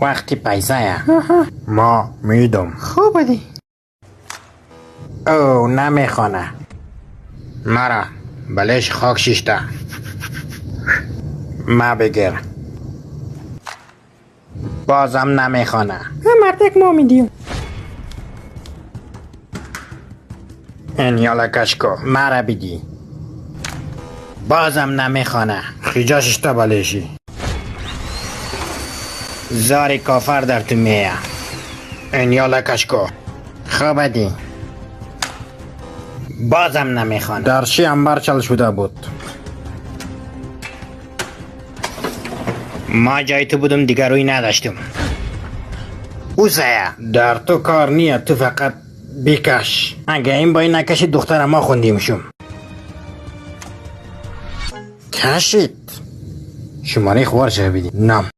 وقتی پیسه ما میدم. خوبه دی. او نمیخوانه. مرا بلش خاک شیشته. ما بگیر. بازم نمیخوانه. مردک ما میدیم. این یالکش کو. مرا بدی. بازم نمیخوانه. خیجا شیشته بلشی. زاری کافر در تو میه. این یالکش کو. خوبه دی. بازم نمیخوانه. درشی انبر چل شده بود. ما جای تو بودم دیگر روی نداشتم. اوزه در تو کار نیه، تو فقط بیکش. اگه این با این نکشی دختر ما خوندیمشم. کشید. شماره خوار چه بیدی؟ نام